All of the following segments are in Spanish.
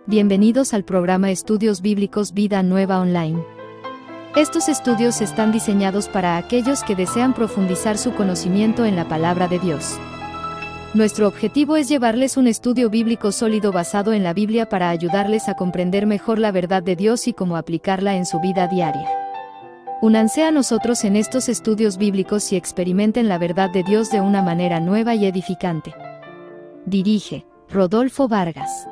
Bienvenidos al programa Estudios Bíblicos Vida Nueva Online. Estos estudios están diseñados para aquellos que desean profundizar su conocimiento en la palabra de Dios. Nuestro objetivo es llevarles un estudio bíblico sólido basado en la Biblia para ayudarles a comprender mejor la verdad de Dios y cómo aplicarla en su vida diaria. Únanse a nosotros en estos estudios bíblicos y experimenten la verdad de Dios de una manera nueva y edificante. Dirige Rodolfo Vargas.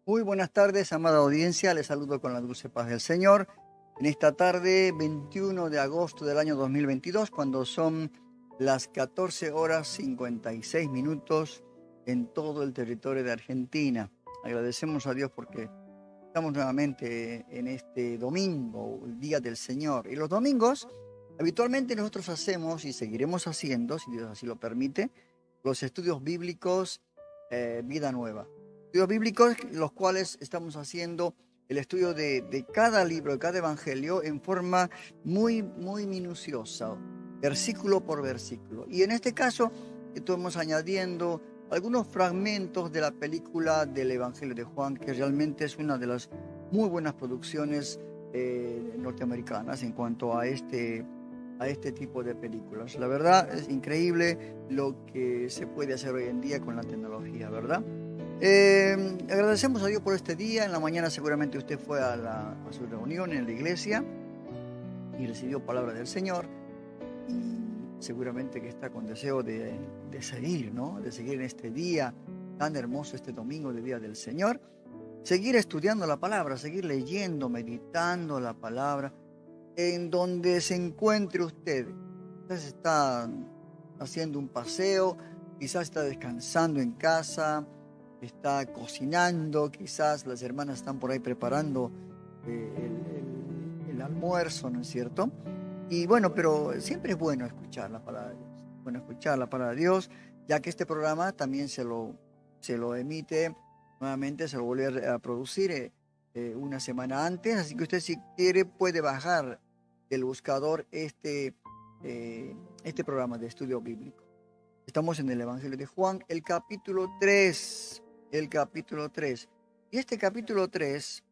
Muy buenas tardes, amada audiencia. Les saludo con la dulce paz del Señor. En esta tarde, 21 de agosto del año 2022, cuando son las 14 horas 56 minutos en todo el territorio de Argentina. Agradecemos a Dios porque estamos nuevamente en este domingo, el Día del Señor. Y los domingos, habitualmente nosotros hacemos y seguiremos haciendo, si Dios así lo permite, los estudios bíblicos Vida Nueva. Estudios bíblicos, los cuales estamos haciendo el estudio de cada libro, de cada evangelio, en forma muy minuciosa, versículo por versículo. Y en este caso, estamos añadiendo algunos fragmentos de la película del Evangelio de Juan, que realmente es una de las muy buenas producciones norteamericanas en cuanto a este tipo de películas. La verdad, es increíble lo que se puede hacer hoy en día con la tecnología, ¿verdad? Agradecemos a Dios por este día. En la mañana seguramente usted fue a su reunión en la iglesia y recibió palabra del Señor, y seguramente que está con deseo de seguir, ¿no? De seguir en este día tan hermoso, este domingo de Día del Señor, seguir estudiando la palabra, seguir leyendo, meditando la palabra en donde se encuentre usted. Quizás está haciendo un paseo, quizás está descansando en casa, está cocinando, quizás las hermanas están por ahí preparando el almuerzo, ¿no es cierto? Y bueno, pero siempre es bueno escuchar la palabra de Dios. Bueno, escuchar la palabra de Dios, ya que este programa también se lo emite nuevamente, se lo vuelve a producir una semana antes. Así que usted, si quiere, puede bajar del buscador este programa de estudio bíblico. Estamos en el Evangelio de Juan, el capítulo 3. El capítulo 3. Y este capítulo 3,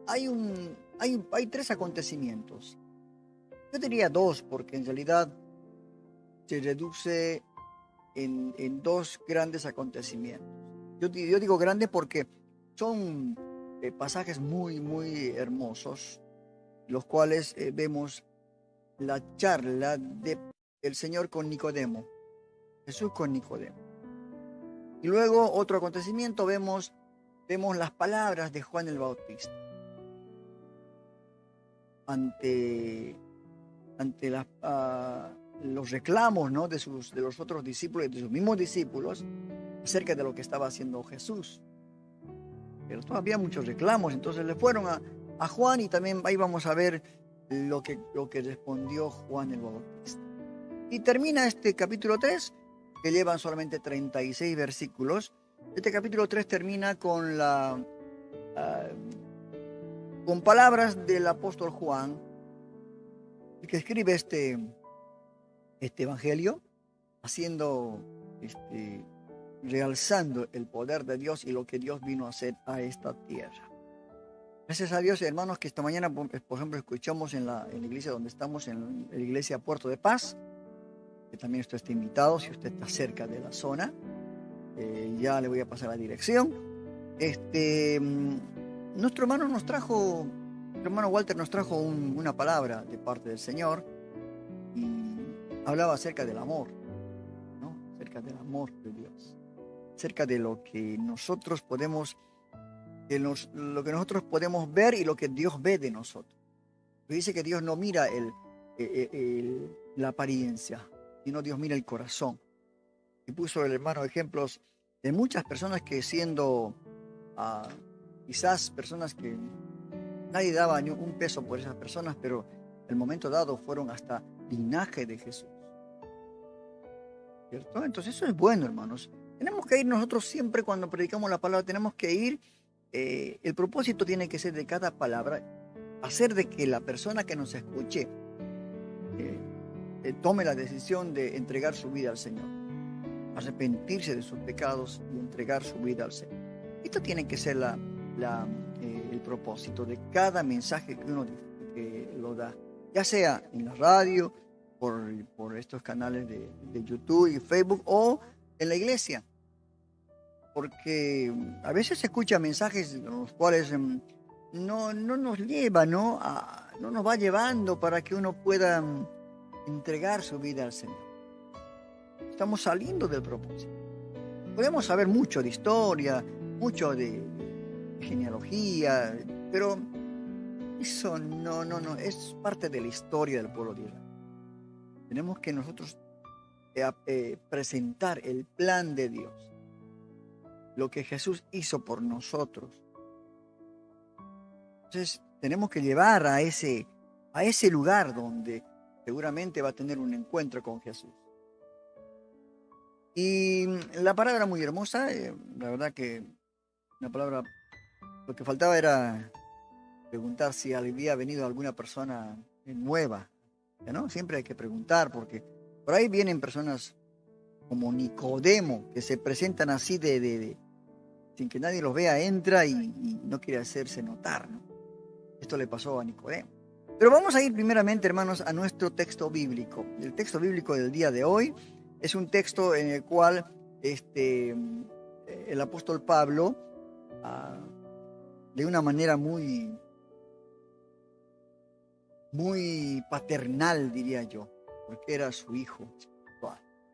hay tres acontecimientos. Yo diría dos, porque en realidad se reduce en dos grandes acontecimientos. Yo digo grandes porque son pasajes muy hermosos, los cuales vemos la charla del Señor con Nicodemo, Jesús con Nicodemo. Y luego otro acontecimiento, vemos las palabras de Juan el Bautista ante los reclamos, ¿no?, de los otros discípulos, de sus mismos discípulos, acerca de lo que estaba haciendo Jesús. Pero todavía muchos reclamos, entonces le fueron a Juan, y también ahí vamos a ver lo que respondió Juan el Bautista. Y termina este capítulo 3, que llevan solamente 36 versículos. Este capítulo 3 termina con palabras del apóstol Juan, el que escribe este evangelio, realzando el poder de Dios y lo que Dios vino a hacer a esta tierra. Gracias a Dios, hermanos, que esta mañana, por ejemplo, escuchamos en la iglesia donde estamos, en la iglesia Puerto de Paz, que también usted está invitado, si usted está cerca de la zona. Ya le voy a pasar la dirección. Nuestro hermano Walter nos trajo una palabra de parte del Señor, y hablaba acerca del amor, ¿no? Acerca del amor de Dios, acerca de lo que nosotros podemos ver y lo que Dios ve de nosotros. Dice que Dios no mira la apariencia, sino Dios mira el corazón. Y puso el hermano ejemplos de muchas personas que, siendo quizás personas que nadie daba ni un peso por esas personas, pero el momento dado fueron hasta linaje de Jesús, ¿cierto? Entonces eso es bueno, hermanos. Tenemos que ir nosotros siempre cuando predicamos la palabra, tenemos que ir, el propósito tiene que ser de cada palabra, hacer de que la persona que nos escuche tome la decisión de entregar su vida al Señor. arrepentirse de sus pecados y entregar su vida al Señor. Esto tiene que ser el propósito de cada mensaje que uno lo da, ya sea en la radio, por estos canales de YouTube y Facebook o en la iglesia. Porque a veces se escuchan mensajes los cuales no nos lleva, no nos va llevando para que uno pueda entregar su vida al Señor. Estamos saliendo del propósito. Podemos saber mucho de historia, mucho de genealogía, pero eso no, es parte de la historia del pueblo de Israel. Tenemos que nosotros presentar el plan de Dios, lo que Jesús hizo por nosotros. Entonces tenemos que llevar a ese lugar donde seguramente va a tener un encuentro con Jesús. Y la palabra muy hermosa, la verdad que la palabra, lo que faltaba era preguntar si había venido alguna persona nueva, ¿no? Siempre hay que preguntar, porque por ahí vienen personas como Nicodemo, que se presentan así sin que nadie los vea, entra y no quiere hacerse notar, ¿no? Esto le pasó a Nicodemo. Pero vamos a ir primeramente, hermanos, a nuestro texto bíblico. El texto bíblico del día de hoy es un texto en el cual el apóstol Pablo, de una manera muy paternal, diría yo, porque era su hijo,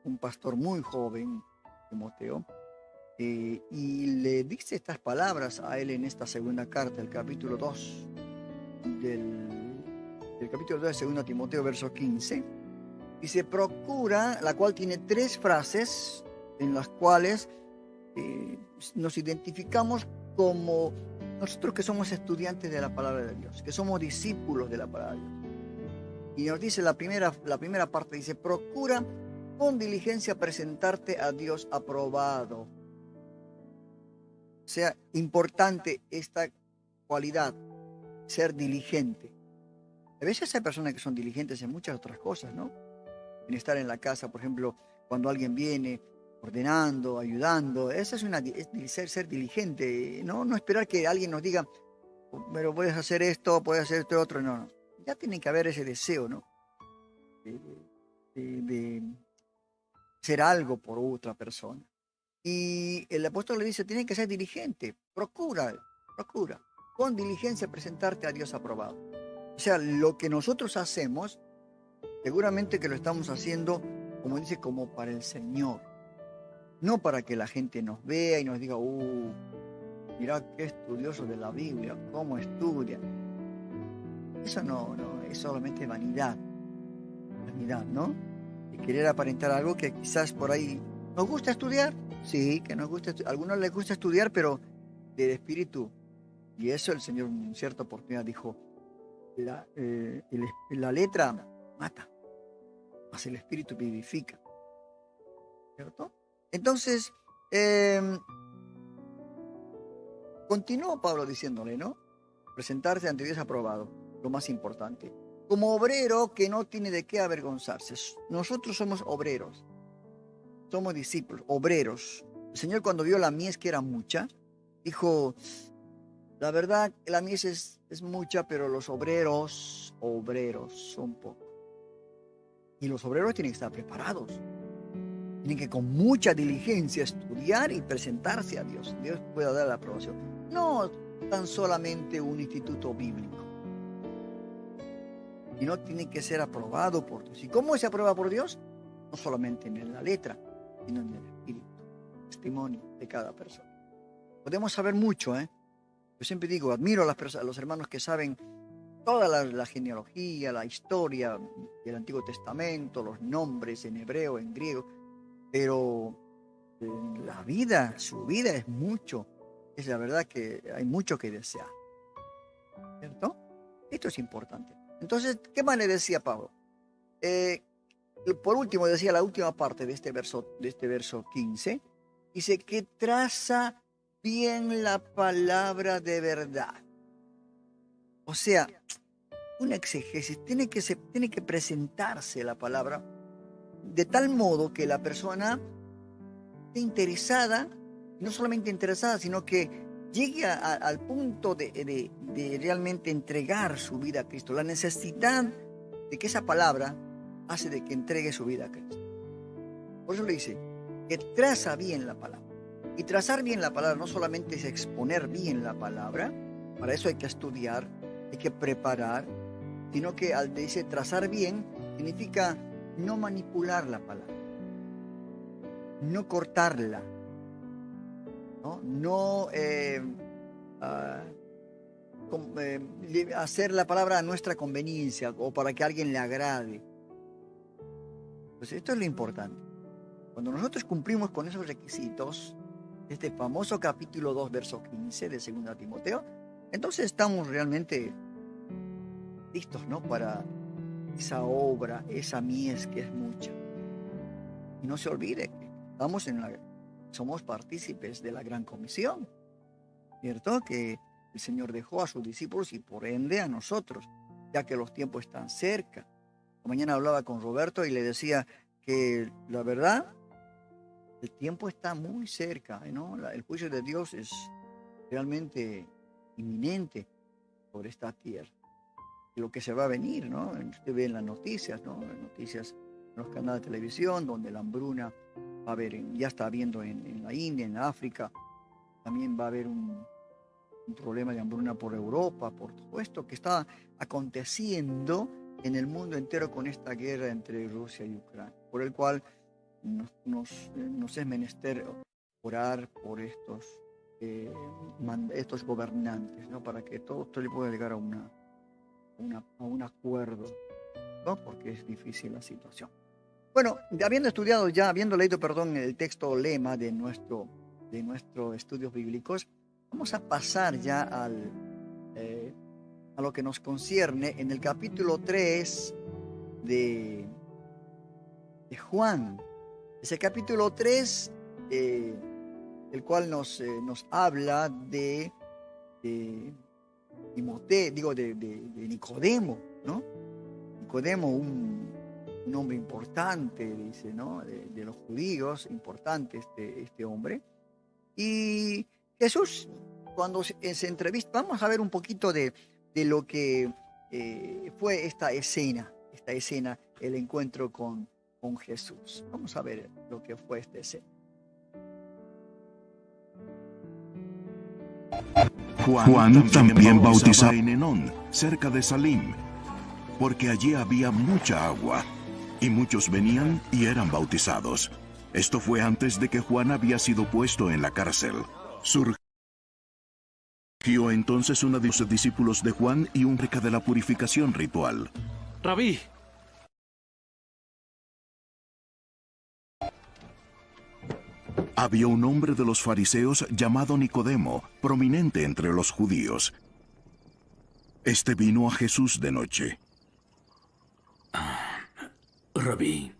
un pastor muy joven, Timoteo, y le dice estas palabras a él en esta segunda carta, el capítulo 2 del capítulo 2 de 2 Timoteo, verso 15. Dice, procura, la cual tiene 3 frases en las cuales nos identificamos como nosotros que somos estudiantes de la palabra de Dios, que somos discípulos de la palabra de Dios. Y nos dice la primera parte, dice, procura con diligencia presentarte a Dios aprobado. O sea, importante esta cualidad, ser diligente. A veces hay personas que son diligentes en muchas otras cosas, ¿no? En estar en la casa, por ejemplo, cuando alguien viene ordenando, ayudando, esa es ser diligente, no esperar que alguien nos diga, pero puedes hacer esto, puedes hacer esto otro, no. Ya tiene que haber ese deseo, ¿no? De hacer algo por otra persona. Y el apóstol le dice, tienes que ser diligente, procura, con diligencia presentarte a Dios aprobado. O sea, lo que nosotros hacemos, seguramente que lo estamos haciendo, como dice, como para el Señor. No para que la gente nos vea y nos diga, mirá qué estudioso de la Biblia, cómo estudia. Eso no, es solamente vanidad, ¿no? Y querer aparentar algo que quizás por ahí nos gusta estudiar. Sí, que nos gusta, a algunos les gusta estudiar, pero del espíritu. Y eso el Señor en cierta oportunidad dijo, la letra mata, mas el espíritu vivifica. ¿Cierto? Entonces, continuó Pablo diciéndole, ¿no? Presentarse ante Dios aprobado, lo más importante. Como obrero que no tiene de qué avergonzarse. Nosotros somos obreros, somos discípulos, obreros. El Señor, cuando vio la mies que era mucha, dijo, la verdad, la mies es mucha, pero los obreros son pocos. Y los obreros tienen que estar preparados. Tienen que con mucha diligencia estudiar y presentarse a Dios. Dios pueda dar la aprobación. No tan solamente un instituto bíblico, sino tiene que ser aprobado por Dios. ¿Y cómo se aprueba por Dios? No solamente en la letra, sino en el espíritu, testimonio de cada persona. Podemos saber mucho, ¿eh? Yo siempre digo, admiro a los hermanos que saben toda la genealogía, la historia del Antiguo Testamento, los nombres en hebreo, en griego, pero la vida, su vida es mucho. Es la verdad que hay mucho que desear. ¿Cierto? Esto es importante. Entonces, ¿qué más le decía Pablo? Por último, decía la última parte de este verso 15, dice que traza bien la palabra de verdad. O sea, una exégesis, tiene que presentarse la palabra de tal modo que la persona esté interesada, no solamente interesada, sino que llegue al punto de realmente entregar su vida a Cristo. La necesidad de que esa palabra hace de que entregue su vida a Cristo. Por eso le dice, que traza bien la palabra. Y trazar bien la palabra no solamente es exponer bien la palabra, para eso hay que estudiar, hay que preparar, sino que al decir trazar bien, significa no manipular la palabra, no cortarla, no hacer la palabra a nuestra conveniencia o para que a alguien le agrade. Pues esto es lo importante. Cuando nosotros cumplimos con esos requisitos, este famoso capítulo 2, verso 15 de 2 Timoteo, entonces estamos realmente listos, ¿no? Para esa obra, esa mies que es mucha. Y no se olvide que somos partícipes de la gran comisión, ¿cierto? Que el Señor dejó a sus discípulos y por ende a nosotros, ya que los tiempos están cerca. Mañana hablaba con Roberto y le decía que la verdad, el tiempo está muy cerca, ¿no? El juicio de Dios es realmente inminente sobre esta tierra. Y lo que se va a venir, ¿no? Usted ve en las noticias, ¿no? Las noticias en los canales de televisión, donde la hambruna va a haber, ya está habiendo en la India, en África. También va a haber un problema de hambruna por Europa, por todo esto que está aconteciendo en el mundo entero con esta guerra entre Rusia y Ucrania, por el cual nos es menester orar por estos gobernantes, ¿no? Para que todo esto le pueda llegar a un acuerdo, ¿no? Porque es difícil la situación. Bueno, habiendo leído, el texto lema de nuestros estudios bíblicos, vamos a pasar ya a lo que nos concierne en el capítulo 3 de Juan. Ese capítulo 3, el cual nos habla de Timoteo, de Nicodemo, ¿no? Nicodemo, un hombre importante, dice, ¿no? De los judíos, importante este hombre. Y Jesús, cuando se entrevista, vamos a ver un poquito de lo que fue esta escena, el encuentro con Jesús. Vamos a ver lo que fue esta escena. Juan también bautizaba en Enón, cerca de Salim, porque allí había mucha agua, y muchos venían y eran bautizados. Esto fue antes de que Juan había sido puesto en la cárcel. Surgió entonces uno de los discípulos de Juan y un rica de la purificación ritual. Rabí, Había un hombre de los fariseos llamado Nicodemo, prominente entre los judíos. Este vino a Jesús de noche. Rabí,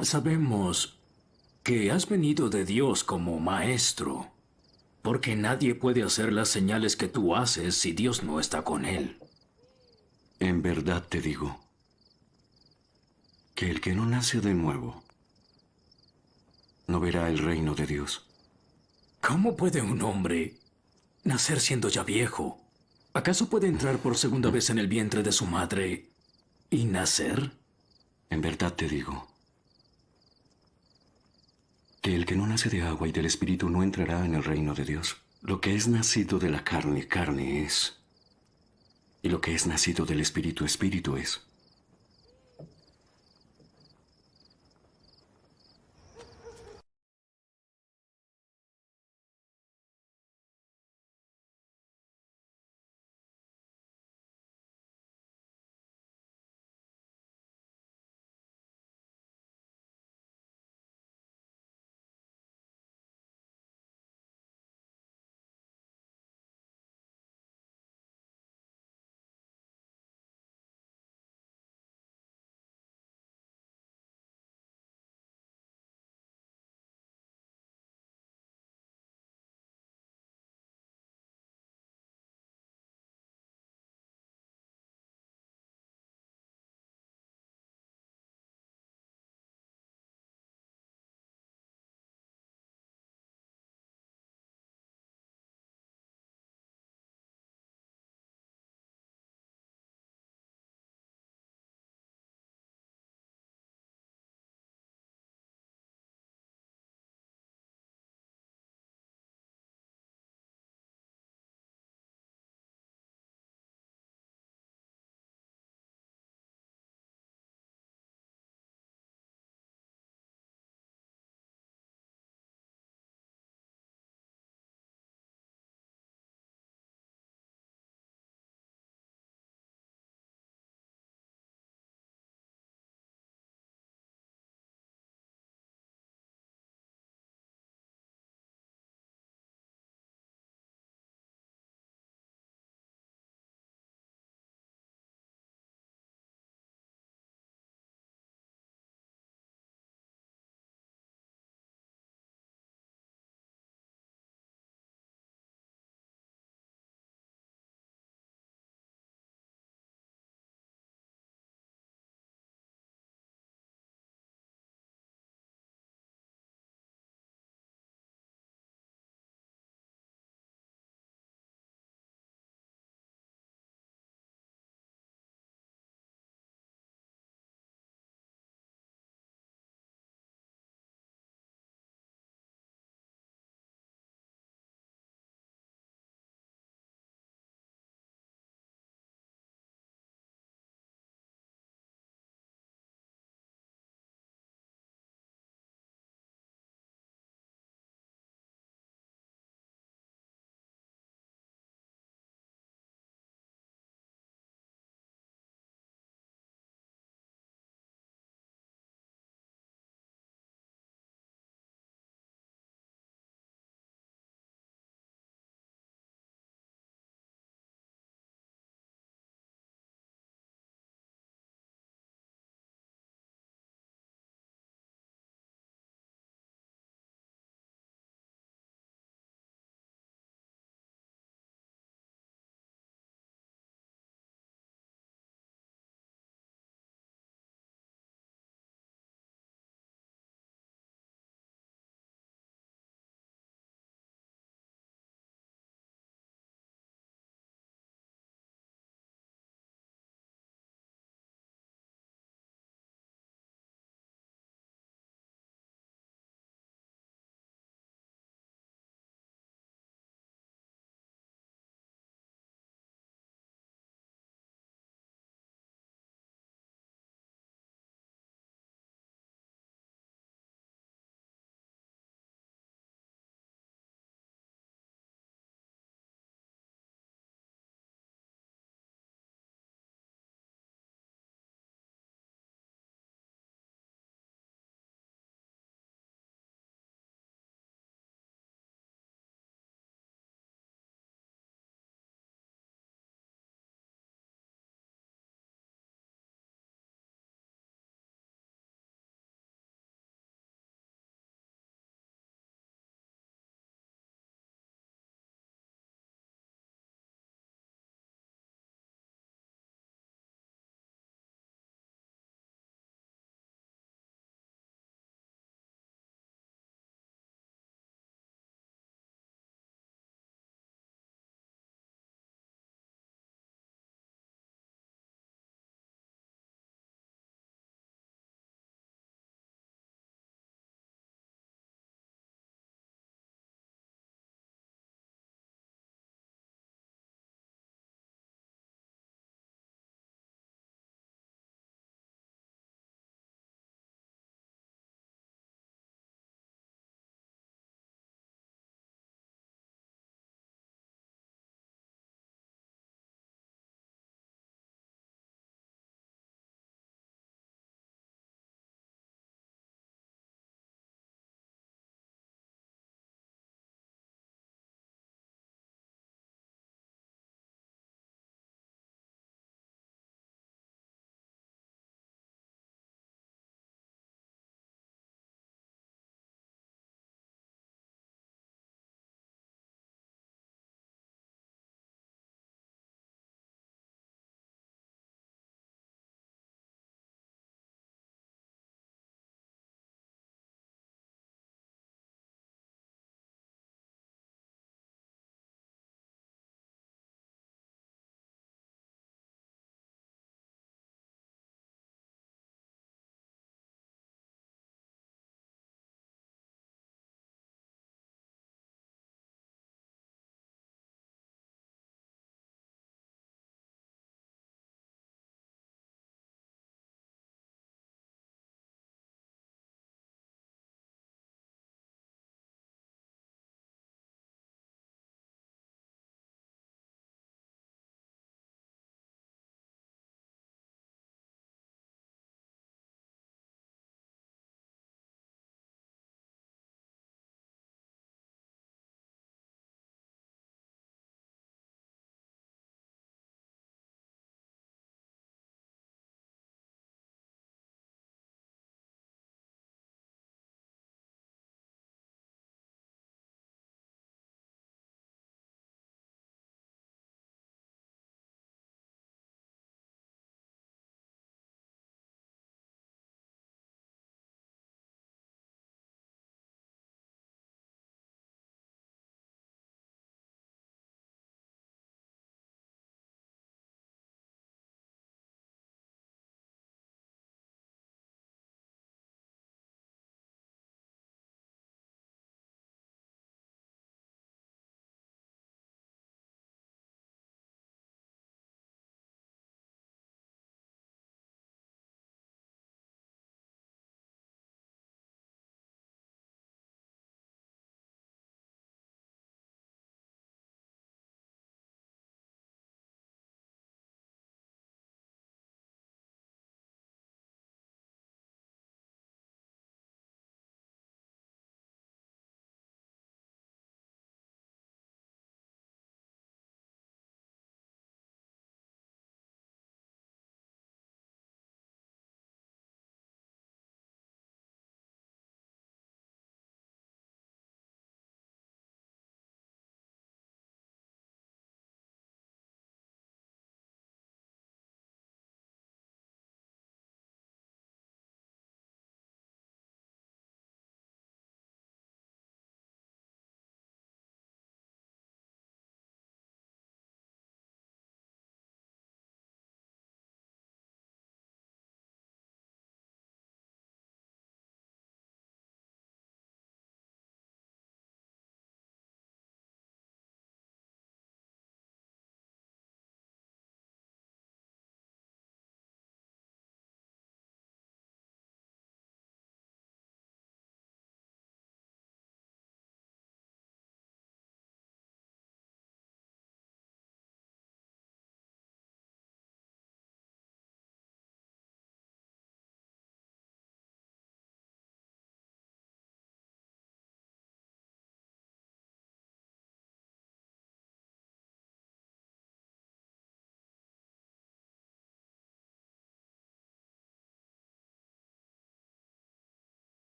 sabemos que has venido de Dios como maestro, porque nadie puede hacer las señales que tú haces si Dios no está con él. En verdad te digo que el que no nace de nuevo no verá el reino de Dios. ¿Cómo puede un hombre nacer siendo ya viejo? ¿Acaso puede entrar por segunda vez en el vientre de su madre y nacer? En verdad te digo que el que no nace de agua y del Espíritu no entrará en el reino de Dios. Lo que es nacido de la carne, carne es. Y lo que es nacido del Espíritu, Espíritu es.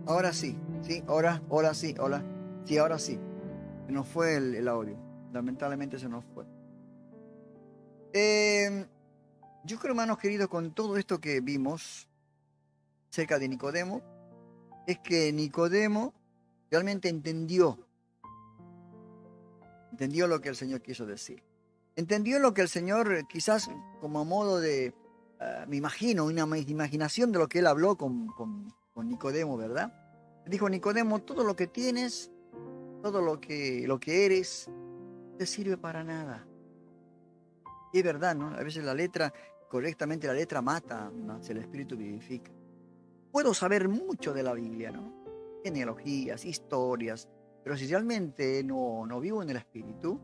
Ahora sí, sí, ahora sí, hola. Sí, ahora sí. Se nos fue el audio. Lamentablemente se nos fue. Yo creo, hermanos queridos, con todo esto que vimos cerca de Nicodemo, es que Nicodemo realmente entendió lo que el Señor quiso decir. Entendió lo que el Señor, quizás como a modo de, me imagino, una imaginación de lo que él habló con Nicodemo, ¿verdad? Dijo: Nicodemo, todo lo que tienes, todo lo que eres, no te sirve para nada. Y es verdad, ¿no? A veces correctamente la letra mata, ¿no? Si el espíritu vivifica. Puedo saber mucho de la Biblia, ¿no? Genealogías, historias, pero si realmente no vivo en el espíritu,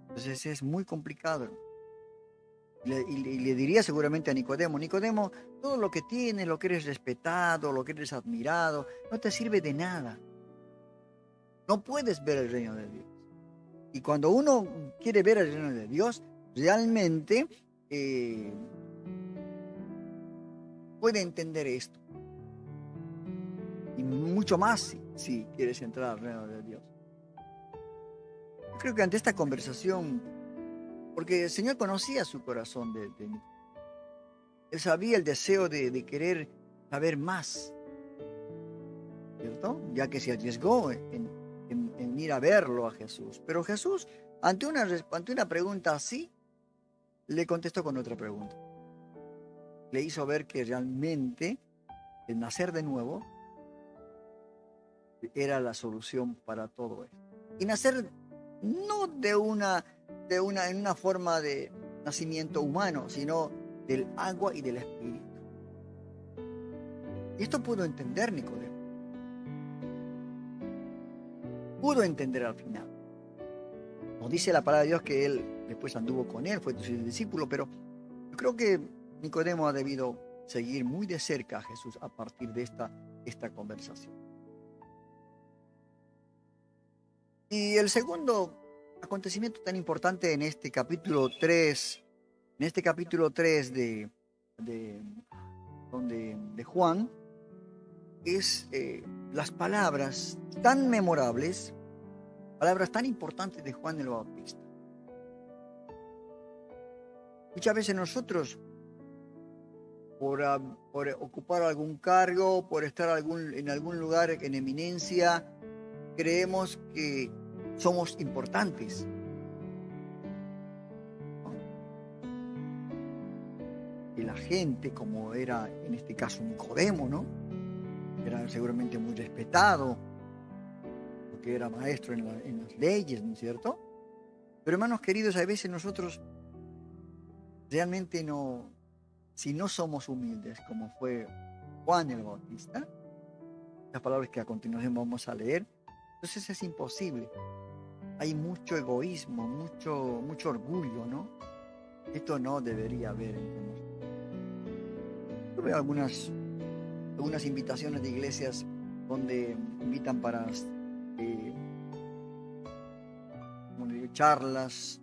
entonces es muy complicado. Y le diría seguramente a Nicodemo: Nicodemo, todo lo que tienes, lo que eres respetado, lo que eres admirado, no te sirve de nada. No puedes ver el reino de Dios. Y cuando uno quiere ver el reino de Dios, realmente puede entender esto. Y mucho más si quieres entrar al reino de Dios. Yo creo que ante esta conversación, porque el Señor conocía su corazón de Nicodemo. Él sabía el deseo de querer saber más, ¿cierto? Ya que se arriesgó en ir a verlo a Jesús. Pero Jesús, ante una pregunta así, le contestó con otra pregunta. Le hizo ver que realmente el nacer de nuevo era la solución para todo esto. Y nacer no en una forma de nacimiento humano, sino del agua y del espíritu. Y esto pudo entender Nicodemo. Pudo entender al final. Nos dice la palabra de Dios que él después anduvo con él, fue su discípulo, pero yo creo que Nicodemo ha debido seguir muy de cerca a Jesús a partir de esta conversación. Y el segundo acontecimiento tan importante en este capítulo 3, de Juan, es las palabras tan memorables, palabras tan importantes de Juan el Bautista. Muchas veces nosotros, por ocupar algún cargo, por estar en algún lugar en eminencia, creemos que somos importantes. Y la gente, como era en este caso Nicodemo, ¿no? Era seguramente muy respetado, porque era maestro en las leyes, ¿no es cierto? Pero hermanos queridos, a veces nosotros realmente si no somos humildes, como fue Juan el Bautista, las palabras que a continuación vamos a leer, entonces es imposible. Hay mucho egoísmo, mucho orgullo, ¿no? Esto no debería haber entre nosotros. Yo veo algunas invitaciones de iglesias donde invitan para charlas,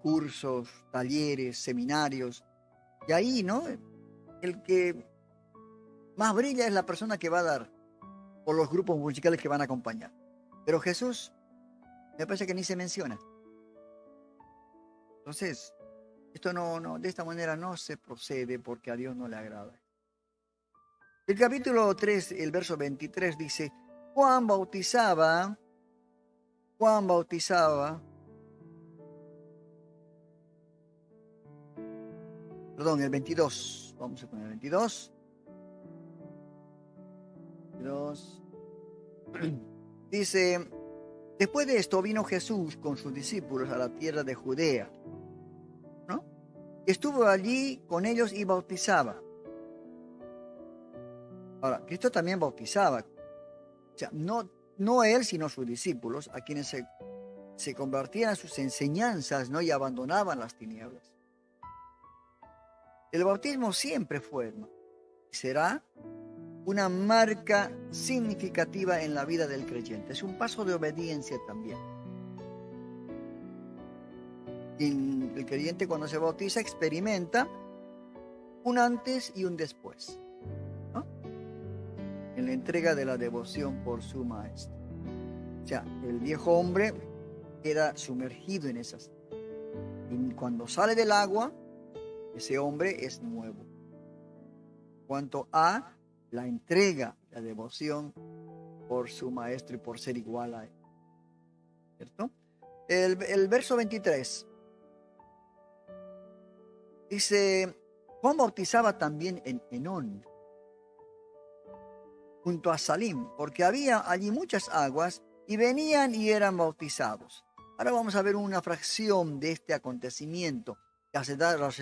cursos, talleres, seminarios. Y ahí, ¿no? El que más brilla es la persona que va a dar, o los grupos musicales que van a acompañar. Pero Jesús, me parece que ni se menciona. Entonces, esto de esta manera no se procede, porque a Dios no le agrada. El capítulo 3, el verso 23 dice: Juan bautizaba, perdón, el 22, vamos a poner el 22. Dice: después de esto vino Jesús con sus discípulos a la tierra de Judea, ¿no? Estuvo allí con ellos y bautizaba. Ahora, Cristo también bautizaba. O sea, no él, sino sus discípulos, a quienes se convertían a sus enseñanzas, ¿no? Y abandonaban las tinieblas. El bautismo siempre fue, ¿no? Y será una marca significativa en la vida del creyente. Es un paso de obediencia también. Y el creyente, cuando se bautiza, experimenta un antes y un después, ¿no? la entrega de la devoción por su maestro. O sea, el viejo hombre queda sumergido en esas. Y cuando sale del agua, ese hombre es nuevo. Cuanto a la entrega, la devoción por su maestro y por ser igual a él. ¿Cierto? El verso 23 dice: Juan bautizaba también en Enón, junto a Salim, porque había allí muchas aguas, y venían y eran bautizados. Ahora vamos a ver una fracción de este acontecimiento. Hace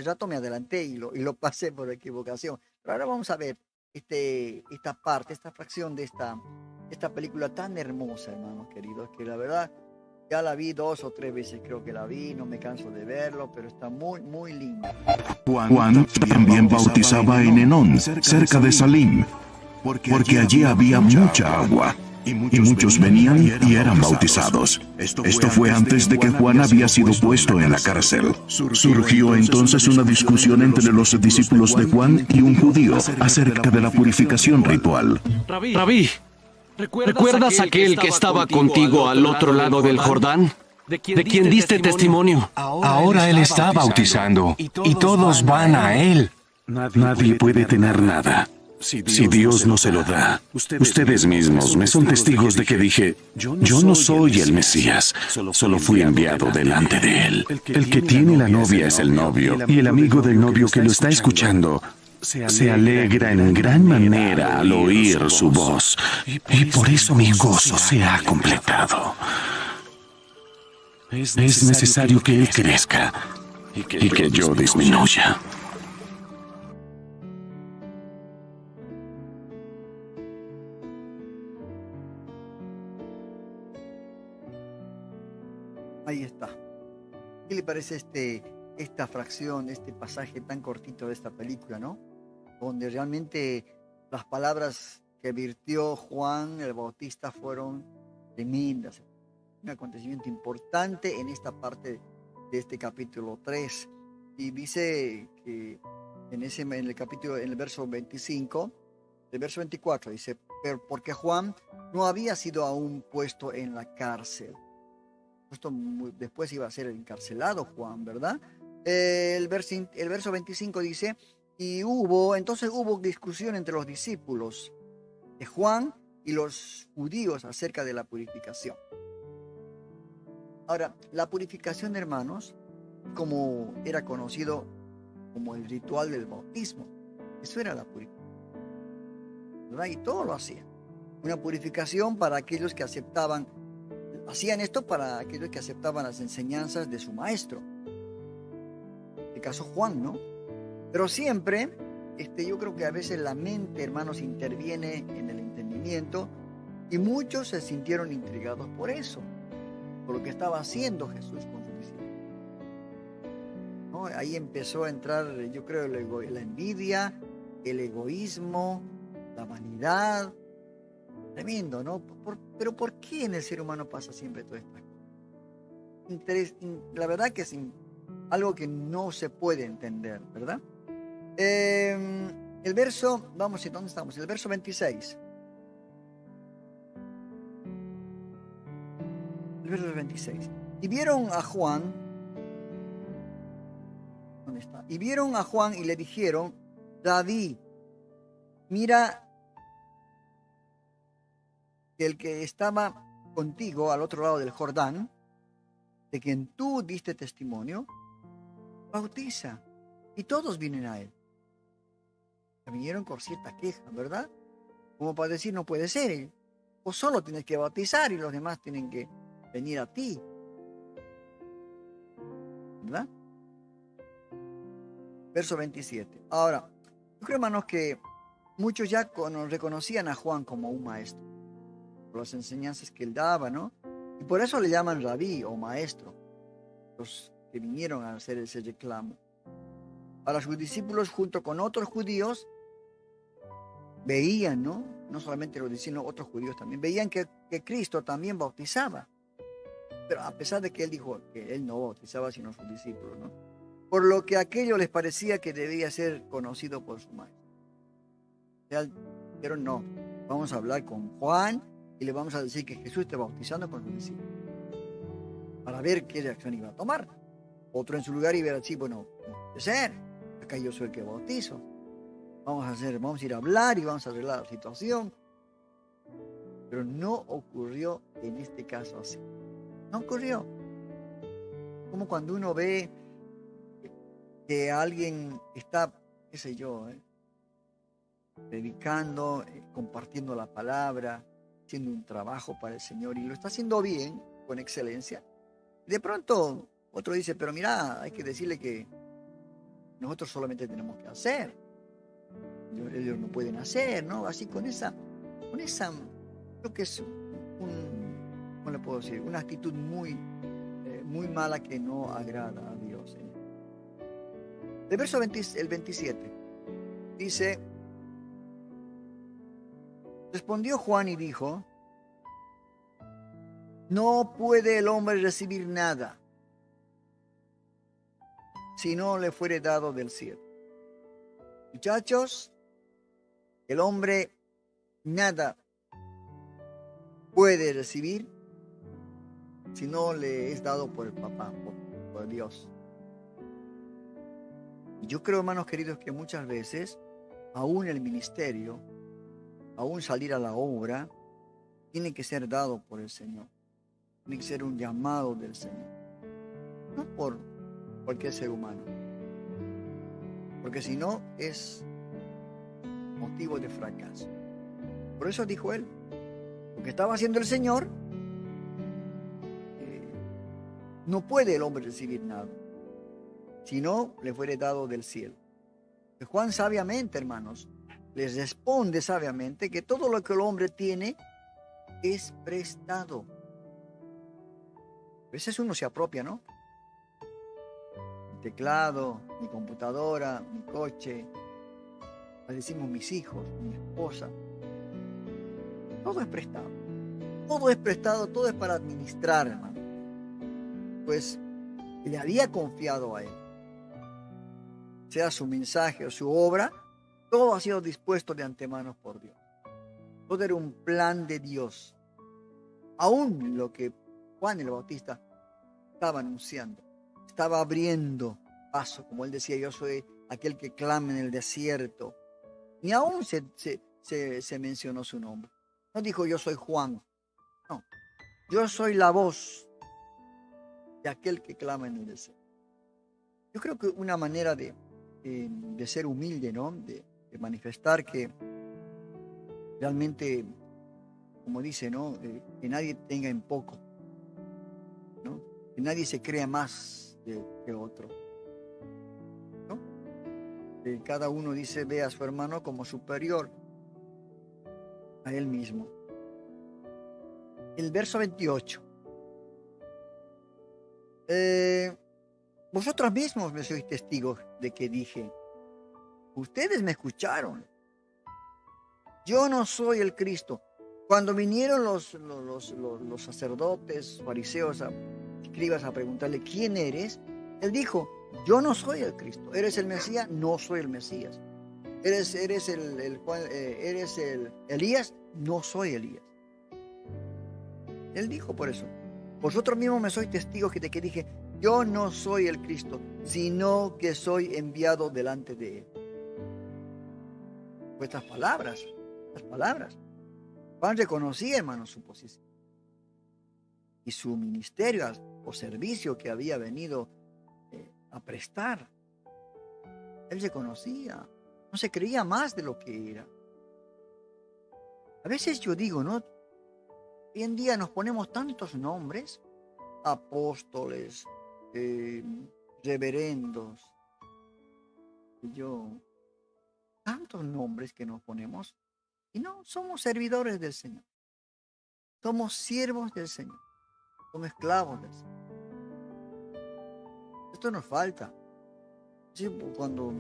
rato me adelanté y lo pasé por equivocación. Pero ahora vamos a ver esta parte, esta fracción de esta película tan hermosa, hermanos queridos, que la verdad ya la vi 2 o 3 veces, creo que la vi, no me canso de verlo, pero está muy, muy linda. Juan también bautizaba en Enón, cerca de Salim, porque allí había mucha agua, y muchos venían y eran bautizados. Esto fue antes de que Juan había sido puesto en la cárcel. Surgió entonces una discusión entre los discípulos de Juan y un judío acerca de la purificación ritual. Rabí, ¿recuerdas aquel que estaba contigo al otro lado del Jordán? ¿De quien diste testimonio? Ahora él está bautizando y todos van a él. Nadie puede tener nada si Dios no se lo da. Ustedes mismos me son testigos de que dije, yo no soy el Mesías, solo fui enviado delante de él. El que tiene la novia es el novio, y el amigo del novio que lo está escuchando se alegra en gran manera al oír su voz, y por eso mi gozo se ha completado. Es necesario que él crezca y que yo disminuya. Ahí está. ¿Qué le parece esta fracción, este pasaje tan cortito de esta película, ¿no? Donde realmente las palabras que virtió Juan el Bautista fueron tremendas. Un acontecimiento importante en esta parte de este capítulo 3. Y dice que en el verso 25, el verso 24, dice: pero porque Juan no había sido aún puesto en la cárcel. Esto después iba a ser encarcelado Juan, ¿verdad? El verso 25 dice: entonces hubo discusión entre los discípulos de Juan y los judíos acerca de la purificación. Ahora, la purificación, hermanos, como era conocido como el ritual del bautismo, eso era la purificación, ¿verdad? Y todo lo hacían. Una purificación para aquellos que hacían esto para aquellos que aceptaban las enseñanzas de su maestro. En este caso Juan, ¿no? Pero siempre, yo creo que a veces la mente, hermanos, interviene en el entendimiento, y muchos se sintieron intrigados por eso, por lo que estaba haciendo Jesús con sus discípulos, ¿no? Ahí empezó a entrar, yo creo, la envidia, el egoísmo, la vanidad. Tremendo, ¿no? Pero ¿por qué en el ser humano pasa siempre todo esto? La verdad que es algo que no se puede entender, ¿verdad? El verso, vamos, ¿dónde estamos? El verso 26. El verso 26. Y vieron a Juan, ¿dónde está? Y vieron a Juan y le dijeron: David, mira que el que estaba contigo al otro lado del Jordán, de quien tú diste testimonio, bautiza. Y todos vienen a él. Vinieron con cierta queja, ¿verdad? Como para decir, no puede ser. O solo tienes que bautizar y los demás tienen que venir a ti, ¿verdad? Verso 27. Ahora, yo creo, hermanos, que muchos ya reconocían a Juan como un maestro, por las enseñanzas que él daba, ¿no? Y por eso le llaman rabí o maestro, los que vinieron a hacer ese reclamo. Ahora, sus discípulos, junto con otros judíos, veían, ¿no? No solamente los discípulos, otros judíos también, veían que Cristo también bautizaba. Pero a pesar de que él dijo que él no bautizaba sino sus discípulos, ¿no? Por lo que a aquello les parecía que debía ser conocido por su maestro. Pero no, Vamos a hablar con Juan y le vamos a decir que Jesús está bautizando con sus discípulos, para ver qué reacción iba a tomar. Otro en su lugar y ver así, bueno, no puede ser, acá yo soy el que bautizo. Vamos a ir a hablar y vamos a arreglar la situación. Pero no ocurrió en este caso así. No ocurrió. Como cuando uno ve que alguien está, qué sé yo, predicando, compartiendo la palabra, haciendo un trabajo para el Señor y lo está haciendo bien, con excelencia. De pronto otro dice, pero mira, hay que decirle que nosotros solamente tenemos que hacer. Ellos no pueden hacer, ¿no? Así con esa, creo que es ¿cómo le puedo decir? Una actitud muy mala que no agrada a Dios. El verso 27 dice, respondió Juan y dijo, no puede el hombre recibir nada si no le fuere dado del cielo. Muchachos, el hombre nada puede recibir si no le es dado por el papá, por Dios. Y yo creo, hermanos queridos, que muchas veces, aún el ministerio, aún salir a la obra, tiene que ser dado por el Señor. Tiene que ser un llamado del Señor. No por cualquier ser humano. Porque si no, es motivo de fracaso. Por eso dijo él, lo que estaba haciendo el Señor, no puede el hombre recibir nada, si no le fuere dado del cielo. Y Juan sabiamente, hermanos, les responde sabiamente que todo lo que el hombre tiene es prestado. A veces uno se apropia, ¿no? Mi teclado, mi computadora, mi coche, le decimos mis hijos, mi esposa. Todo es prestado. Todo es prestado, todo es para administrar, hermano. Pues le había confiado a él. Sea su mensaje o su obra, todo ha sido dispuesto de antemano por Dios. Todo era un plan de Dios. Aún lo que Juan el Bautista estaba anunciando, estaba abriendo paso, como él decía, yo soy aquel que clama en el desierto. Ni aún se mencionó su nombre. No dijo yo soy Juan. No, yo soy la voz de aquel que clama en el desierto. Yo creo que una manera de ser humilde, ¿no? De manifestar que realmente, como dice, ¿no? Que nadie tenga en poco, ¿no? Que nadie se crea más que otro, ¿no? Que cada uno dice, ve a su hermano como superior a él mismo. El verso 28. Vosotros mismos me sois testigos de que dije, ustedes me escucharon. Yo no soy el Cristo. Cuando vinieron los sacerdotes, fariseos, escribas a preguntarle, ¿quién eres? Él dijo, yo no soy el Cristo. ¿Eres el Mesías? No soy el Mesías. ¿Eres el Elías? No soy Elías. Él dijo por eso, vosotros mismos me sois testigos de que dije, yo no soy el Cristo, sino que soy enviado delante de él. Pues estas palabras. Juan reconocía, hermano, su posición y su ministerio o servicio que había venido a prestar. Él reconocía, no se creía más de lo que era. A veces yo digo, ¿no? Hoy en día nos ponemos tantos nombres, apóstoles, reverendos, tantos nombres que nos ponemos, y no somos servidores del Señor. Somos siervos del Señor. Somos esclavos del Señor. Esto nos falta. Sí, cuando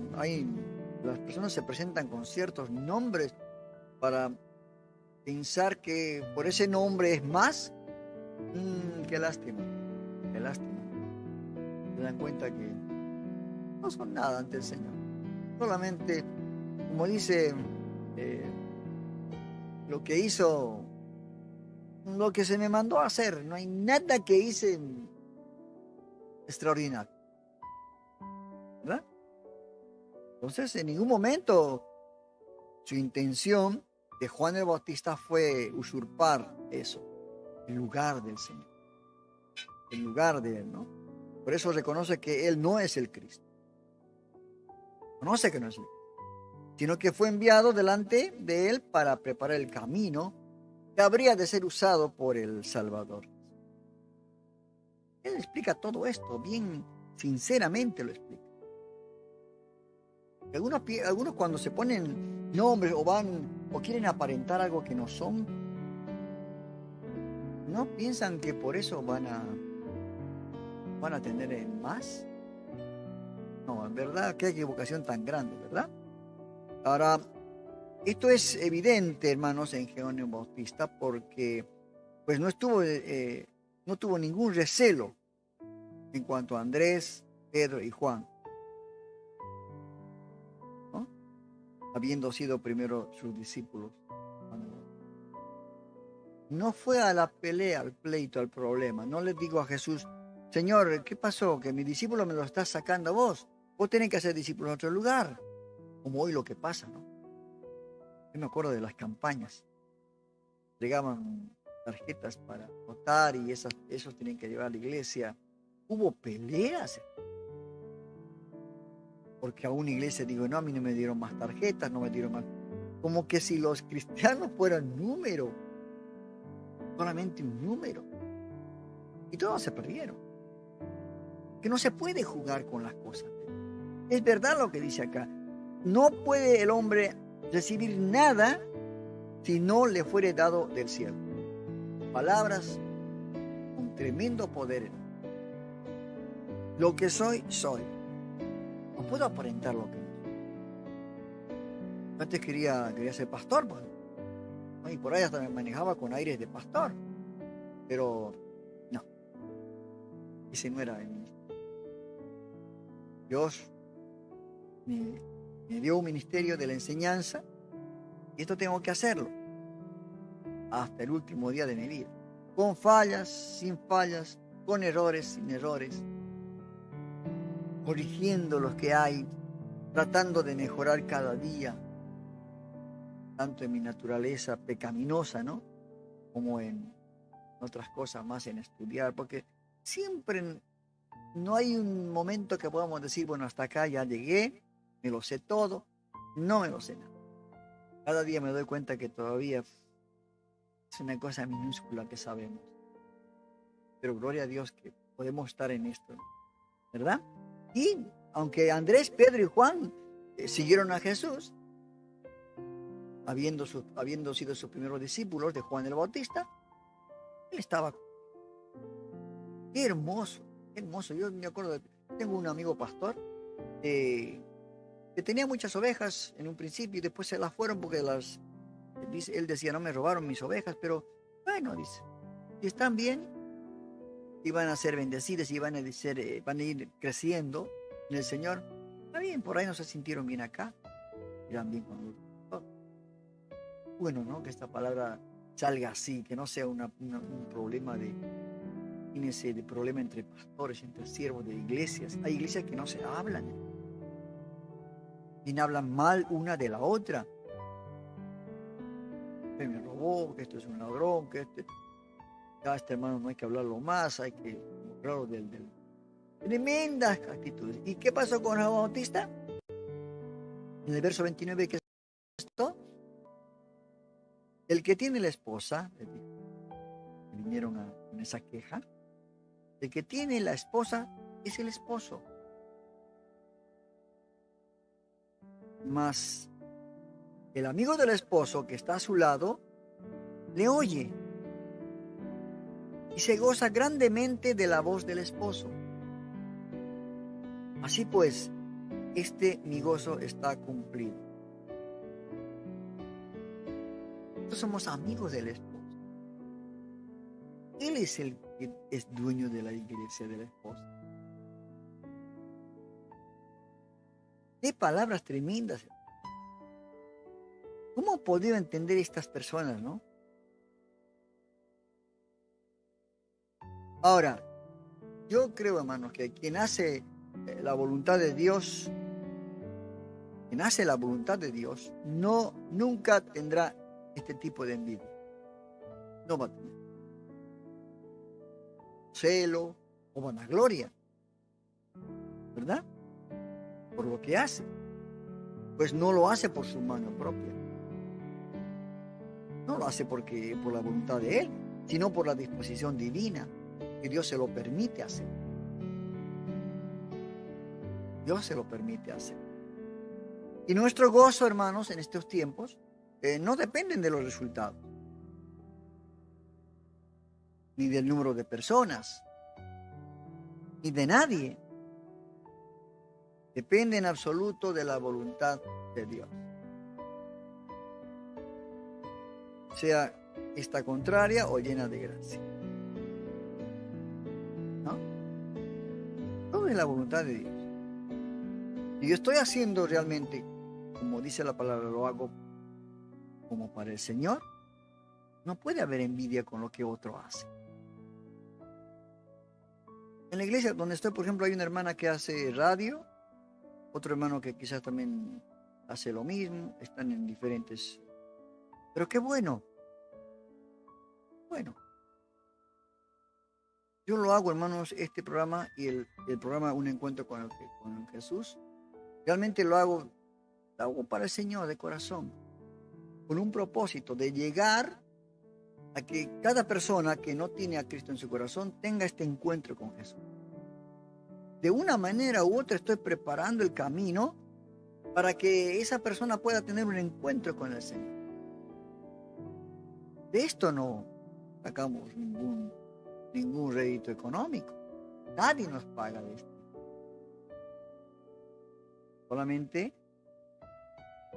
las personas se presentan con ciertos nombres para pensar que por ese nombre es más, qué lástima, qué lástima. Se dan cuenta que no son nada ante el Señor. Solamente, como dice lo que hizo, lo que se me mandó a hacer. No hay nada que hice extraordinario, ¿verdad? Entonces, en ningún momento su intención de Juan el Bautista fue usurpar eso, el lugar del Señor, el lugar de Él, ¿no? Por eso reconoce que Él no es el Cristo. Conoce que no es el Cristo, sino que fue enviado delante de Él para preparar el camino que habría de ser usado por el Salvador. Él explica todo esto, bien sinceramente lo explica. Algunos cuando se ponen nombres o quieren aparentar algo que no son, no piensan que por eso van a tener más. No, en verdad, qué equivocación tan grande, ¿verdad? Ahora, esto es evidente, hermanos, en Juan el Bautista, porque pues no tuvo ningún recelo en cuanto a Andrés, Pedro y Juan, ¿no? Habiendo sido primero sus discípulos. No fue a la pelea, al pleito, al problema. No le digo a Jesús, Señor, ¿qué pasó? Que mi discípulo me lo está sacando a vos. Vos tenés que hacer discípulos en otro lugar. Como hoy lo que pasa, ¿no? Yo me acuerdo de las campañas. Llegaban tarjetas para votar y esos tenían que llevar a la iglesia. Hubo peleas. Porque a una iglesia digo, no, a mí no me dieron más tarjetas, no me dieron más. Como que si los cristianos fueran número. Solamente un número. Y todos se perdieron. Que no se puede jugar con las cosas. Es verdad lo que dice acá. No puede el hombre recibir nada si no le fuere dado del cielo. Palabras con tremendo poder. Lo que soy, soy. No puedo aparentar lo que no soy. Antes quería ser pastor, pues. Y por ahí hasta me manejaba con aires de pastor. Pero no. Ese no era el ministerio. Dios me dio un ministerio de la enseñanza y esto tengo que hacerlo hasta el último día de mi vida. Con fallas, sin fallas, con errores, sin errores. Corrigiendo los que hay, tratando de mejorar cada día. Tanto en mi naturaleza pecaminosa, ¿no? Como en otras cosas más, en estudiar, porque siempre no hay un momento que podamos decir, bueno, hasta acá ya llegué, me lo sé todo. No me lo sé nada. Cada día me doy cuenta que todavía es una cosa minúscula que sabemos. Pero gloria a Dios que podemos estar en esto, ¿verdad? Y aunque Andrés, Pedro y Juan siguieron a Jesús, habiendo sido sus primeros discípulos de Juan el Bautista, él estaba. Qué hermoso, qué hermoso. Yo me acuerdo, tengo un amigo pastor que tenía muchas ovejas en un principio y después se las fueron porque él decía, no me robaron mis ovejas, pero bueno, dice, si están bien, iban a ser bendecidas y van a ir creciendo en el Señor. Está bien, por ahí no se sintieron bien acá, irán bien con nosotros. Bueno, ¿no? Que esta palabra salga así, que no sea un problema de problema entre pastores, entre siervos de iglesias. Hay iglesias que no se hablan, ni hablan mal una de la otra. Que me robó, que esto es un ladrón, que este hermano no hay que hablarlo más, hay que hablarlo del tremendas actitudes. ¿Y qué pasó con Juan Bautista? En el verso 29, ¿qué es esto? El que tiene la esposa, vinieron con esa queja, el que tiene la esposa es el esposo. Mas el amigo del esposo que está a su lado le oye y se goza grandemente de la voz del esposo. Así pues, mi gozo está cumplido. Nosotros somos amigos del esposo. Él es el que es dueño de la iglesia de la esposa. Qué palabras tremendas. ¿Cómo podría entender estas personas, no? Ahora, yo creo, hermanos, que quien hace la voluntad de Dios, nunca tendrá este tipo de envidia. No va a tener celo o vanagloria, ¿verdad? Por lo que hace. Pues no lo hace por su mano propia. No lo hace por la voluntad de Él, sino por la disposición divina, que Dios se lo permite hacer. Dios se lo permite hacer. Y nuestro gozo, hermanos, en estos tiempos, no dependen de los resultados, ni del número de personas, ni de nadie. Depende en absoluto de la voluntad de Dios. Sea esta contraria o llena de gracia. ¿No? Todo es la voluntad de Dios. Si yo estoy haciendo realmente, como dice la palabra, lo hago como para el Señor, no puede haber envidia con lo que otro hace. En la iglesia donde estoy, por ejemplo, hay una hermana que hace radio, otro hermano que quizás también hace lo mismo, están en diferentes. Pero qué bueno. Bueno. Yo lo hago, hermanos, este programa y el programa Un Encuentro con Jesús. Realmente lo hago para el Señor de corazón, con un propósito de llegar a que cada persona que no tiene a Cristo en su corazón tenga este encuentro con Jesús. De una manera u otra estoy preparando el camino para que esa persona pueda tener un encuentro con el Señor. De esto no sacamos ningún rédito económico. Nadie nos paga de esto. Solamente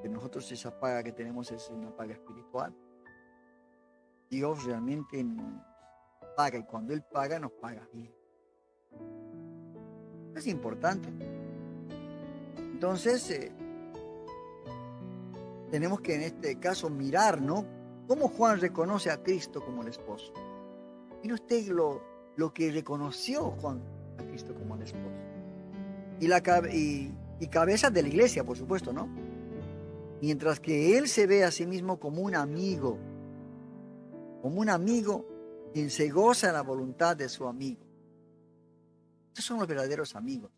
que nosotros esa paga que tenemos es una paga espiritual. Dios realmente nos paga y cuando Él paga, nos paga bien. Es importante. Entonces, tenemos que en este caso mirar, ¿no? Cómo Juan reconoce a Cristo como el esposo. Mire usted lo que reconoció Juan a Cristo como el esposo. Y cabeza de la iglesia, por supuesto, ¿no? Mientras que él se ve a sí mismo como un amigo quien se goza en la voluntad de su amigo. Estos son los verdaderos amigos,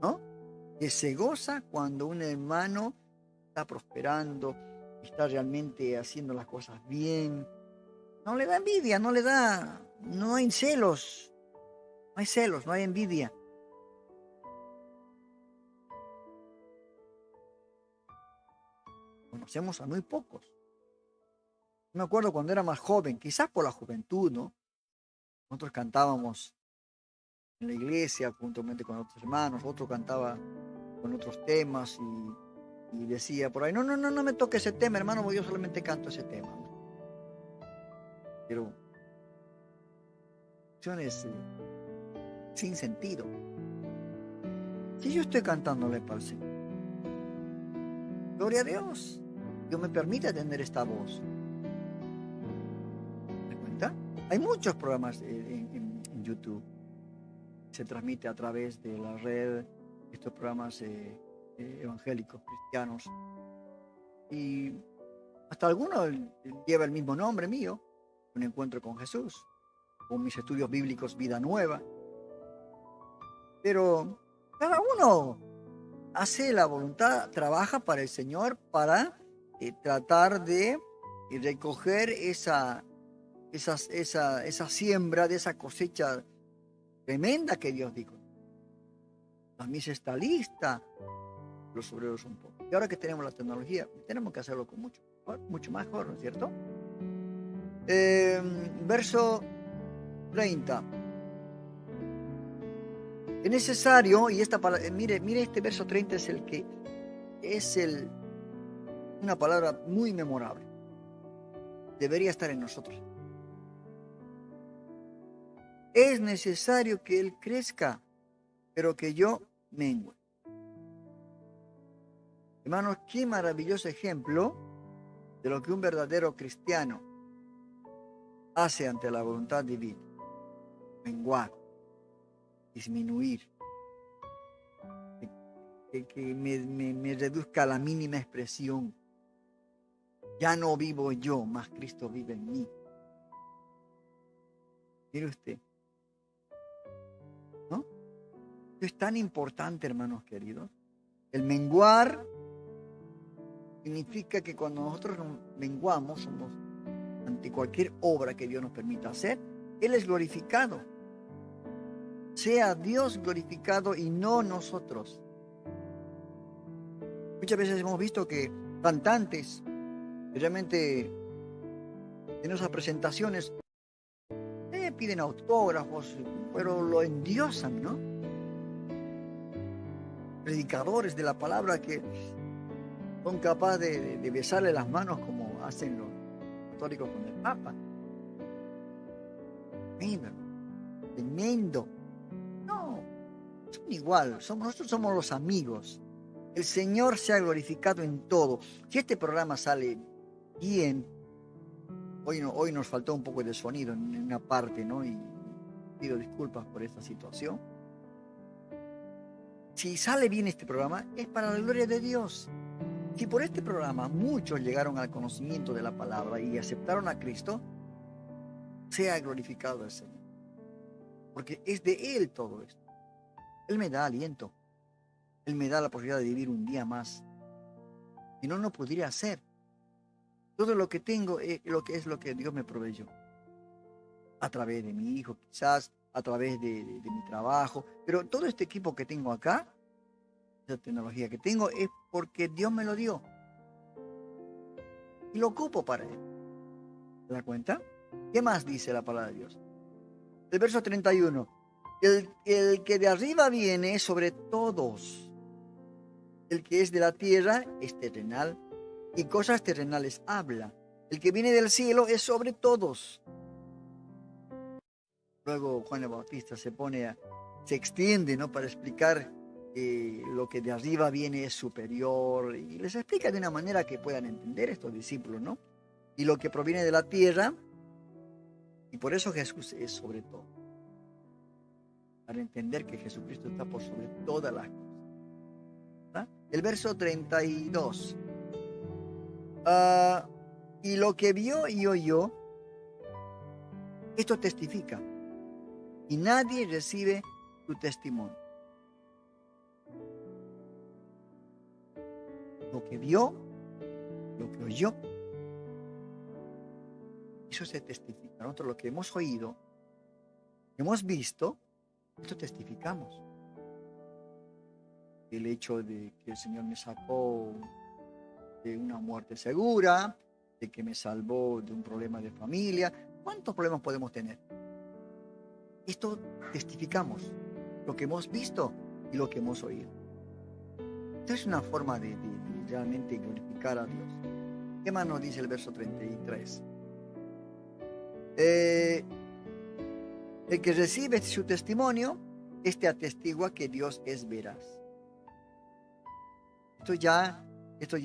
¿no? Que se goza cuando un hermano está prosperando, está realmente haciendo las cosas bien. No le da envidia, no hay celos, no hay envidia. Conocemos a muy pocos. Me acuerdo cuando era más joven, quizás por la juventud, ¿no? Nosotros cantábamos en la iglesia juntamente con otros hermanos, otro cantaba con otros temas y decía por ahí, no me toque ese tema, hermano, porque yo solamente canto ese tema. Pero acciones sin sentido. Si yo estoy cantándole para el Señor, gloria a Dios, Dios me permite tener esta voz. ¿Me cuenta? Hay muchos programas en YouTube. Se transmite a través de la red, estos programas evangélicos, cristianos. Y hasta algunos lleva el mismo nombre mío, Un Encuentro con Jesús, con mis estudios bíblicos Vida Nueva. Pero cada uno hace la voluntad, trabaja para el Señor para tratar de recoger esa siembra de esa cosecha tremenda que Dios dijo. La misa está lista, los obreros un poco. Y ahora que tenemos la tecnología, tenemos que hacerlo con mucho mejor, ¿no es cierto? Verso 30. Es necesario, y esta palabra, mire este verso 30 es una palabra muy memorable. Debería estar en nosotros. Es necesario que Él crezca, pero que yo mengue. Hermanos, qué maravilloso ejemplo de lo que un verdadero cristiano hace ante la voluntad divina: menguar, disminuir, que me reduzca a la mínima expresión. Ya no vivo yo, más Cristo vive en mí. Mire usted, ¿no? Es tan importante, hermanos queridos. El menguar significa que cuando nosotros menguamos, somos ante cualquier obra que Dios nos permita hacer, Él es glorificado. Sea Dios glorificado y no nosotros. Muchas veces hemos visto que cantantes, realmente en esas presentaciones, piden autógrafos, pero lo endiosan, ¿no? Predicadores de la palabra que son capaces de besarle las manos como hacen los católicos con el Papa. Tremendo. No, son igual, nosotros somos los amigos. El Señor sea glorificado en todo. Si este programa sale bien, hoy nos faltó un poco de sonido en una parte, ¿no? Y pido disculpas por esta situación. Si sale bien este programa, es para la gloria de Dios. Si por este programa muchos llegaron al conocimiento de la palabra y aceptaron a Cristo, sea glorificado el Señor. Porque es de Él todo esto. Él me da aliento. Él me da la posibilidad de vivir un día más. Si no, no podría hacer. Todo lo que tengo es lo que Dios me proveyó. A través de mi hijo, quizás, a través de mi trabajo. Pero todo este equipo que tengo acá, esa tecnología que tengo, es porque Dios me lo dio. Y lo ocupo para Él. ¿Se da cuenta? ¿Qué más dice la palabra de Dios? El verso 31. El que de arriba viene sobre todos. El que es de la tierra es terrenal, y cosas terrenales habla. El que viene del cielo es sobre todos. Luego Juan el Bautista se extiende, ¿no? Para explicar que lo que de arriba viene es superior, y les explica de una manera que puedan entender estos discípulos, ¿no? Y lo que proviene de la tierra, y por eso Jesús es sobre todo. Para entender que Jesucristo está por sobre todas las cosas. ¿Ah? El verso 32. Y lo que vio y oyó, esto testifica. Y nadie recibe su testimonio. Lo que vio, lo que oyó, eso se testifica. Nosotros lo que hemos oído, hemos visto, esto testificamos. El hecho de que el Señor me sacó de una muerte segura, de que me salvó de un problema de familia. ¿Cuántos problemas podemos tener? Esto testificamos, lo que hemos visto y lo que hemos oído. Esto es una forma de realmente glorificar a Dios. ¿Qué más nos dice el verso 33? El que recibe su testimonio, este atestigua que Dios es veraz. Esto ya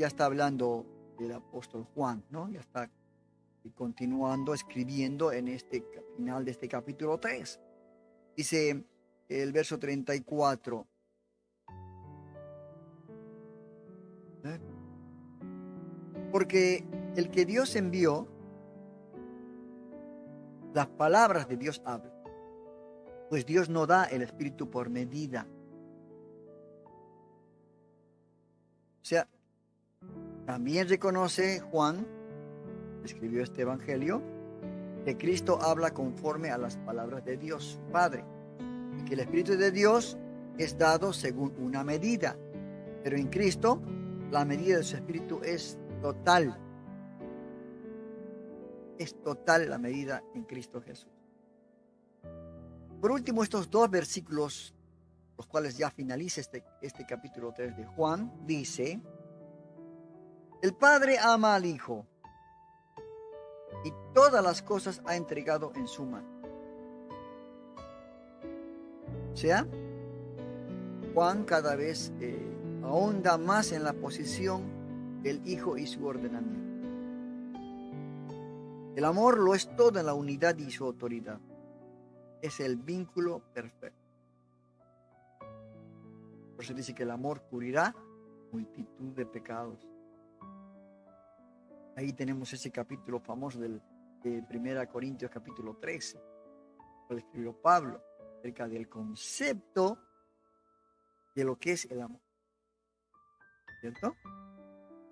está hablando del apóstol Juan, ¿no? Ya está continuando escribiendo en este final de este capítulo 3. Dice el verso 34. Porque el que Dios envió, las palabras de Dios hablan. Pues Dios no da el Espíritu por medida. O sea, también reconoce Juan, escribió este evangelio, que Cristo habla conforme a las palabras de Dios, su Padre, y que el Espíritu de Dios es dado según una medida. Pero en Cristo, la medida de su Espíritu es total. Es total la medida en Cristo Jesús. Por último, estos dos versículos, los cuales ya finaliza este capítulo 3 de Juan, dice: el Padre ama al Hijo y todas las cosas ha entregado en su mano. O sea, Juan cada vez ahonda más en la posición del Hijo y su ordenamiento. El amor lo es todo en la unidad y su autoridad. Es el vínculo perfecto. Por eso dice que el amor cubrirá multitud de pecados. Ahí tenemos ese capítulo famoso de 1 Corintios capítulo 13, lo escribió Pablo, acerca del concepto de lo que es el amor. ¿Cierto?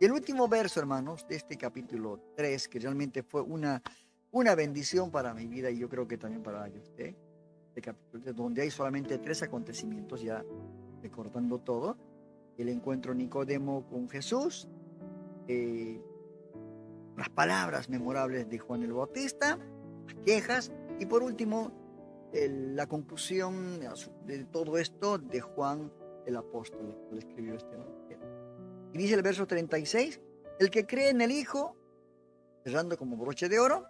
Y el último verso, hermanos, de este capítulo 3, que realmente fue una bendición para mi vida y yo creo que también para usted, este capítulo 3, donde hay solamente 3 acontecimientos, ya recordando todo: el encuentro de Nicodemo con Jesús, las palabras memorables de Juan el Bautista, las quejas, y por último, la conclusión de todo esto de Juan el apóstol, que escribió este evangelio. Y dice el verso 36, el que cree en el Hijo, cerrando como broche de oro,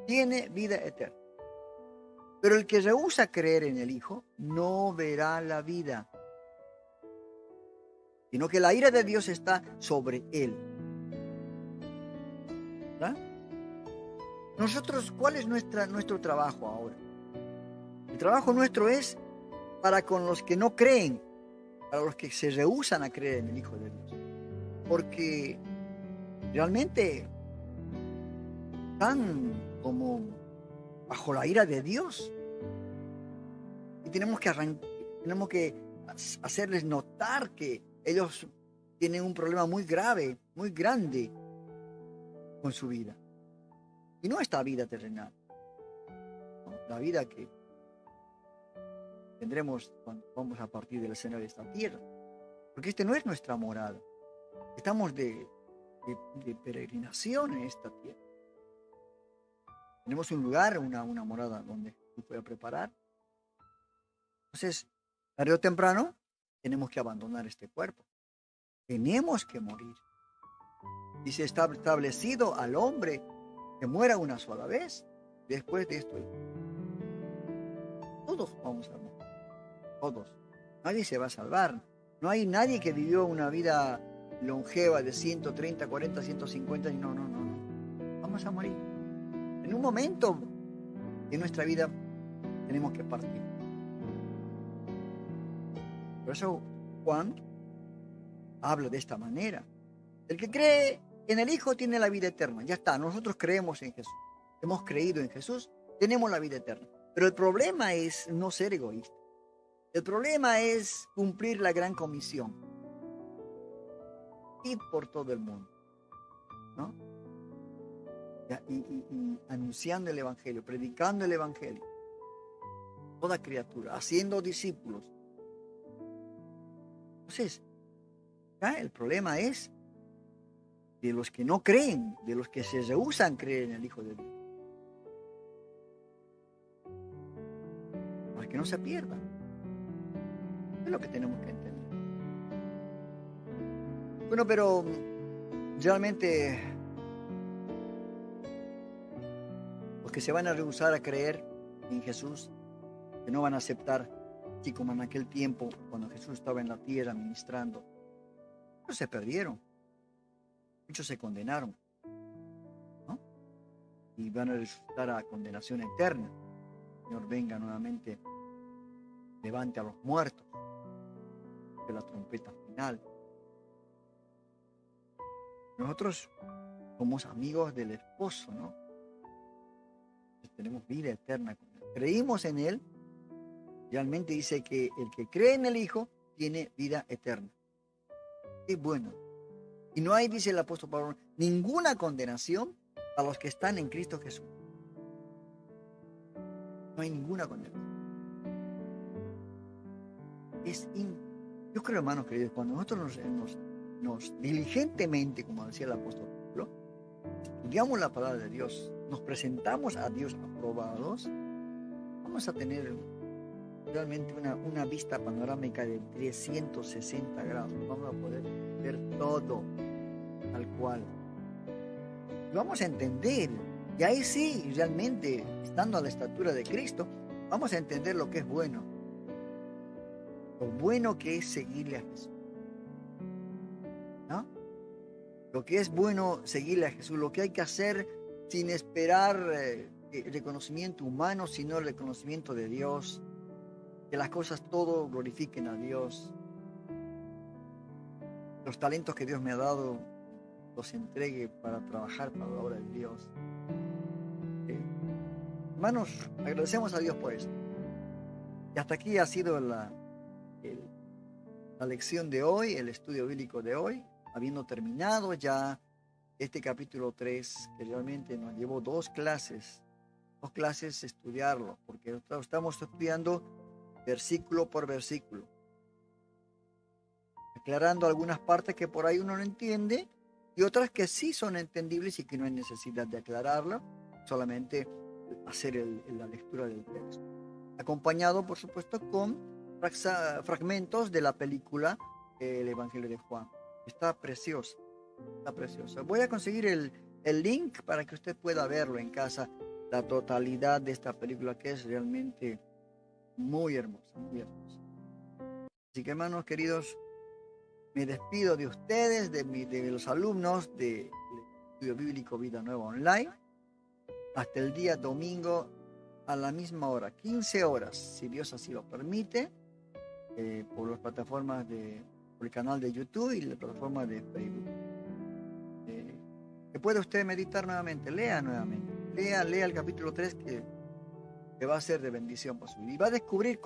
tiene vida eterna. Pero el que rehúsa creer en el Hijo no verá la vida, sino que la ira de Dios está sobre él. ¿Verdad? Nosotros, ¿cuál es nuestro trabajo ahora? El trabajo nuestro es para con los que no creen, para los que se rehúsan a creer en el Hijo de Dios. Porque realmente están como bajo la ira de Dios. Y tenemos que hacerles notar que ellos tienen un problema muy grave, muy grande con su vida. Y no esta vida terrenal, ¿no? La vida que tendremos cuando vamos a partir del escenario de esta tierra. Porque este no es nuestra morada. Estamos de peregrinación en esta tierra. Tenemos un lugar, una morada donde Jesús fue a preparar. Entonces, tarde o temprano, tenemos que abandonar este cuerpo. Tenemos que morir. Dice, está establecido al hombre que muera una sola vez. Después de esto, todos vamos a morir. Todos. Nadie se va a salvar. No hay nadie que vivió una vida longeva de 130, 40, 150. No. Vamos a morir. En un momento de nuestra vida tenemos que partir. Por eso Juan habla de esta manera. El que cree en el Hijo tiene la vida eterna. Ya está, nosotros creemos en Jesús. Hemos creído en Jesús, tenemos la vida eterna. Pero el problema es no ser egoísta. El problema es cumplir la gran comisión. Ir por todo el mundo, ¿no? Y anunciando el Evangelio, predicando el Evangelio. Toda criatura, haciendo discípulos. Entonces, ¿ya? El problema es de los que no creen, de los que se rehúsan a creer en el Hijo de Dios. Para que no se pierdan. Es lo que tenemos que entender. Bueno, pero realmente los que se van a rehusar a creer en Jesús, que no van a aceptar, así como en aquel tiempo cuando Jesús estaba en la tierra ministrando, muchos se perdieron, muchos se condenaron, ¿no? Y van a resultar a condenación eterna. El Señor venga nuevamente, levante a los muertos, de la trompeta final. Nosotros somos amigos del esposo, ¿no? Tenemos vida eterna con él. Creímos en él. Realmente dice que el que cree en el Hijo tiene vida eterna. Qué bueno. Y no hay, dice el apóstol Pablo, ninguna condenación a los que están en Cristo Jesús. No hay ninguna condenación. Yo creo, hermanos queridos, cuando nosotros nos diligentemente, como decía el apóstol Pablo, estudiamos la palabra de Dios, nos presentamos a Dios aprobados, vamos a tener realmente una vista panorámica de 360 grados. Vamos a poder ver todo tal cual. Y vamos a entender, y ahí sí, realmente, estando a la estatura de Cristo, vamos a entender lo que es bueno. Lo bueno que es seguirle a Jesús, ¿no? Lo que es bueno seguirle a Jesús, lo que hay que hacer sin esperar el reconocimiento humano, sino el reconocimiento de Dios. Que las cosas todo glorifiquen a Dios. Los talentos que Dios me ha dado los entregue para trabajar para la obra de Dios. Hermanos, agradecemos a Dios por esto. Y hasta aquí ha sido la lección de hoy, el estudio bíblico de hoy, habiendo terminado ya este capítulo 3, que realmente nos llevó dos clases estudiarlo, porque estamos estudiando versículo por versículo, aclarando algunas partes que por ahí uno no entiende y otras que sí son entendibles y que no hay necesidad de aclararlo, solamente hacer la lectura del texto, acompañado por supuesto con fragmentos de la película El Evangelio de Juan. Está preciosa. Voy a conseguir el link para que usted pueda verlo en casa, la totalidad de esta película, que es realmente muy hermosa, muy hermosa. Así que, hermanos queridos, me despido de ustedes, de los alumnos del Estudio Bíblico Vida Nueva Online, hasta el día domingo a la misma hora, 15 horas, si Dios así lo permite, por las plataformas por el canal de YouTube y la plataforma de Facebook. Que puede usted meditar nuevamente, lea nuevamente, lea el capítulo 3 que va a ser de bendición para su vida. Y va a descubrir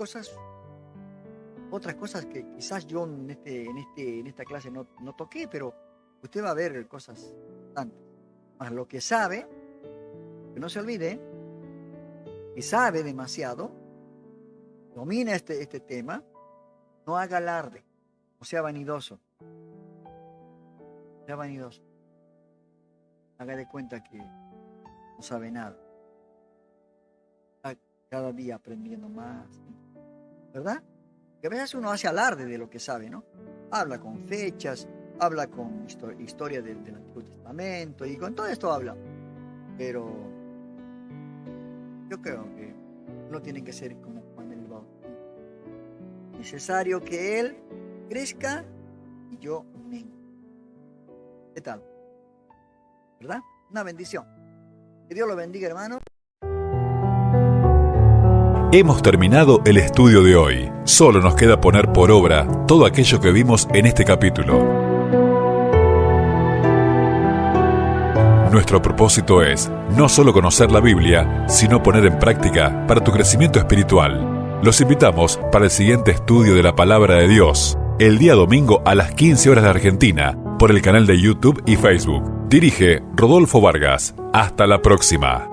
otras cosas que quizás yo en esta clase no toqué, pero usted va a ver cosas tantas. Más lo que sabe, que no se olvide, y sabe demasiado, domina este tema, no haga alarde, no sea vanidoso. Haga de cuenta que no sabe nada. Está cada día aprendiendo más, ¿verdad? Que a veces uno hace alarde de lo que sabe, ¿no? Habla con fechas, habla con historia del Antiguo Testamento y con todo esto habla. Pero yo creo que uno tiene que ser como Juan el Bautista. Necesario que él crezca y yo mengue. ¿Qué tal? ¿Verdad? Una bendición. Que Dios lo bendiga, hermano. Hemos terminado el estudio de hoy. Solo nos queda poner por obra todo aquello que vimos en este capítulo. Nuestro propósito es no solo conocer la Biblia, sino poner en práctica para tu crecimiento espiritual. Los invitamos para el siguiente estudio de la Palabra de Dios, el día domingo a las 15 horas de Argentina, por el canal de YouTube y Facebook. Dirige Rodolfo Vargas. Hasta la próxima.